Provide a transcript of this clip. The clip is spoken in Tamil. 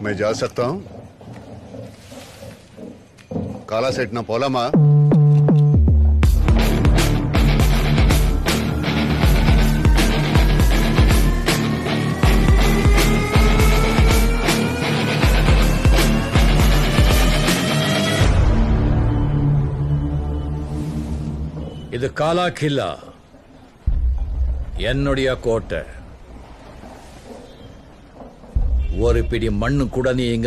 मैं जा सकता हूँ? काला सेठ ना पोलामा இது காலா கில்லா, என்னுடைய கோட்டை. ஒரு பிடி மண்ணு கூட நீ இங்க